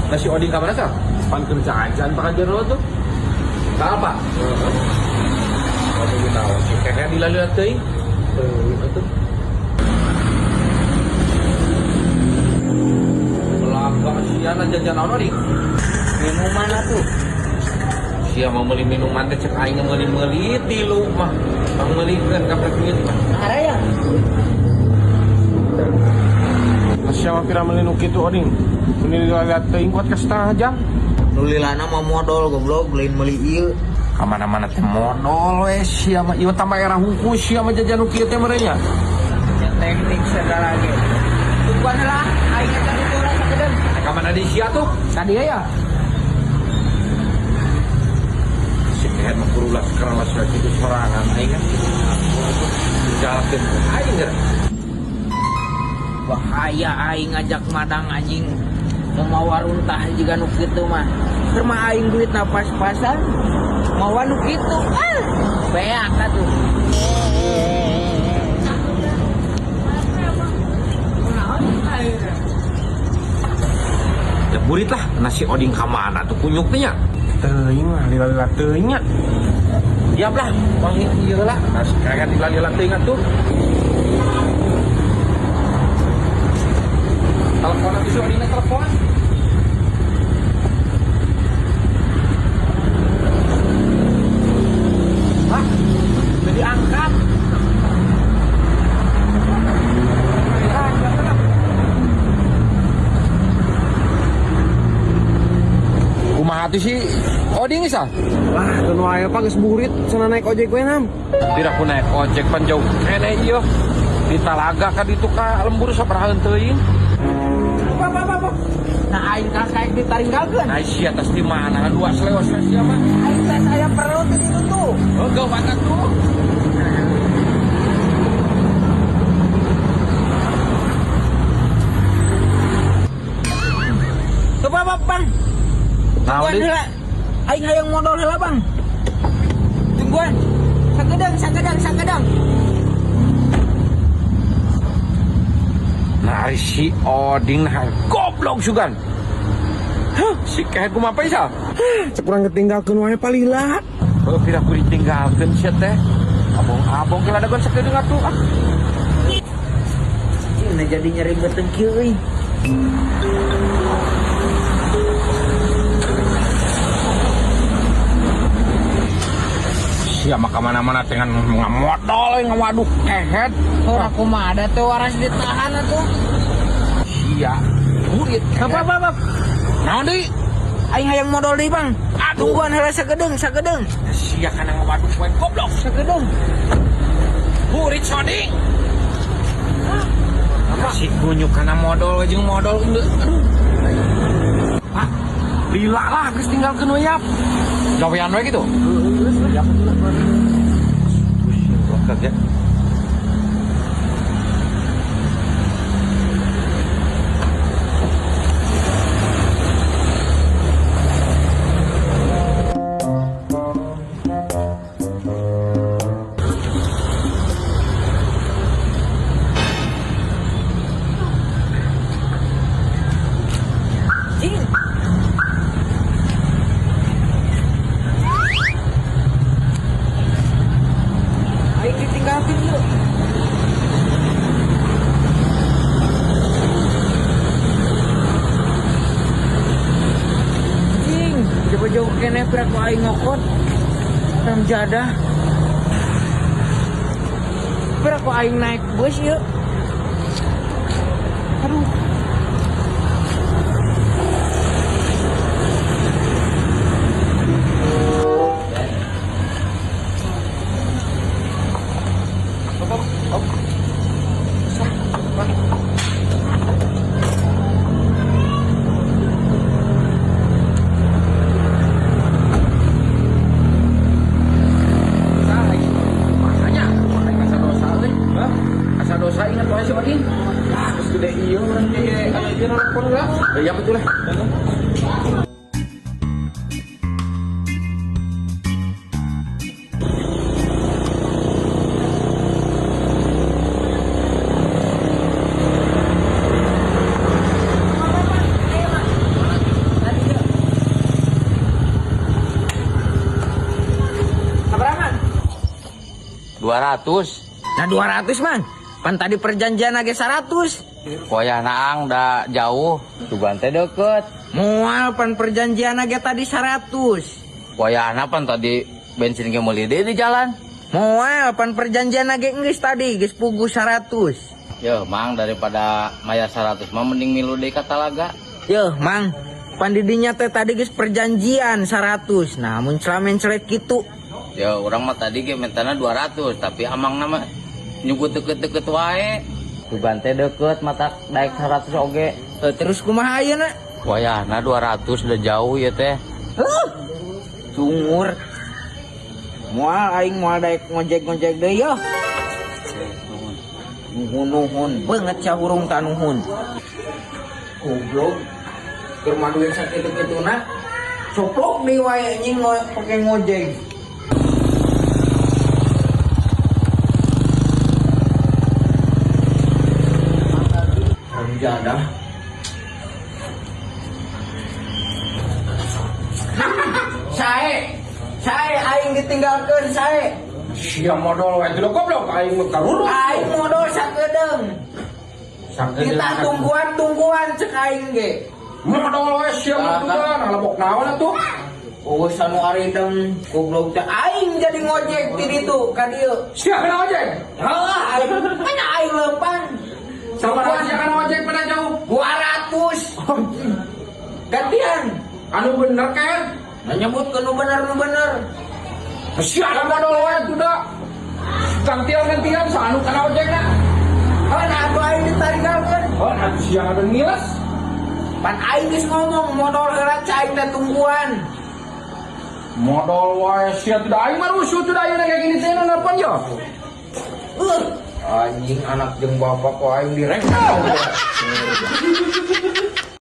Nasi oding ka mana sa? Pan kerjaan pa ka jero tuh. Ka apa? Kamu tahu sih kayak dilalu teuing. Itu. Belaka siana jajan naon nih? Minuman tuh. Sia mau beli minuman teh cek aing meuli-meuli di rumah. Bang meulikeun ka duit mah. Ada ya? Asya mah pira meuli nu kitu oding. Ini lihat teuing kuat ka setengah jam. Nulilana mah modal goblok, lain meuli ieu. Kamana-mana teh modal we sia mah ieu tambah era hungkul sia mah jajan nu kieu teh merenya. Teknik segala ge. Tungguan lah, aing eta itu rasa kedeung. Kamana di sia tuh? Tadi ya. Si kehet mah kurulah keralas we kitu sorangan aing kan. Jalakeun aing geura. Bahaya aing ngajak madang anjing. Mau waruntah juga nu kitu mah. Keur mah aing duit pas-pasan. Mau nu kitu. Beak atuh. Ya burit lah nasi oding ka mana tuh kunyuk teh nya. Teuing mah lila-lila teuing nya. Diam lah, bang ieu lah. Nasi kayak dilali-lali teuing atuh. Telepon atuh si oding telepon. Hah? Udah diangkat. Kumaha atuh si oding sah? Wah, teu wae apa geus burit cenah naik ojek we nam. Tidak pun naik ojek pan jauh kene ieu. Di Talaga ka ditu ka lembur sabaraha teuing. Apa? Nah aing kasaek ditaringgalkeun. Nah sia atas di mana? Luas lewas sia mah. Aing teh saya perlu teh ditu tuh. Oh, gak banget tuh. Coba Bang. Nah, Tungguan heula. Aing hayang modal heula, Bang. Tungguan. Sakedang. Nah, si oding nah goblok sugan. Hah, si kayak kumaha paisa? Cek urang ketinggalkeun wae palila. Oh, pira ku ditinggalkeun sia teh. Abong kira dagon sakedeung atuh. Ini jadi nyeri beteng kieu euy. Sia mah kamana-mana dengan ngamodal ngawaduk kehet. Ora kumaha ada teh waras ditahan atuh. Sia burit. Bab. Naon deui? Aing hayang modal deui, Bang. Tungguan heula sakedeung. Sia kana ngawaduk poe goblok. Sakedeung. Burit soding. Si kunyuk kana modal jeung modal indeu. Hah? Lila lah geus tinggalkeun we yap. Gawean we gitu. Yap. Pusing kerja. Aing ditinggalkeun yuk. Cing, jauh-jauh kene pira ku aing ngokot. Tam jadah. Pira ku aing naik bus yuk. Aduh. Ya betul lah. Nah 200 mang. Pan tadi perjanjian lagi 100. Poya naang da jauh, tuban teh deket. Mual pan perjanjian lagi tadi 100. Poya pan tadi bensin ge meuli deui di jalan. Mual pan perjanjian lagi geus tadi geus pugu 100. Yo, mang daripada maya 100 mah mending milu deui ka Talaga. Yo mang, pan didinya teh tadi geus perjanjian 100. Namun celamen celek kitu. Yo, urang mah tadi ge mentana 200, tapi amang nama nyugut deket-deket wae. Tuban teh deket mata daek 100 oge. Terus kumaha ayeuna? Wayahna 200 udah jauh ya teh. Sungur. Mual aing moal daek ngojek-ngojek deui yo. Nuhun banget cahurung tanuhun. Goblok. Keur maduin sakitu-kituna. Soplok deui wae anjing pake ngojek. Jadah. Sae aing ditinggalkeun sae. Sia modal wae teh goblok aing mah karuru. Aing modal sakedeung. Kita tungguan cek aing ge. Modal wae sia mah tuh ngalebok naon atuh. Oh sanu arideng goblok teh aing jadi ngojek di ditu ka dieu. Sia kana ojek. Heuh aing kan aing leumpang. Sabaraha sia kana ojek pada jauh? 200. Gantian. Anu bener kan? Nyebut ke nu bener. Sia kana modal wae tuh da. Gantian saanu kana ojekna. Nah atuh aing ditarigkeun. Oh, nanti sia ada ngilas. Pan aing geus ngomong modal heula cai teh tungguan. Modal wae sia tidak aing mah rusuh tuh da ayeuna kayak gini teh napan yo. Anjing anak jeung bapak kok aing direk.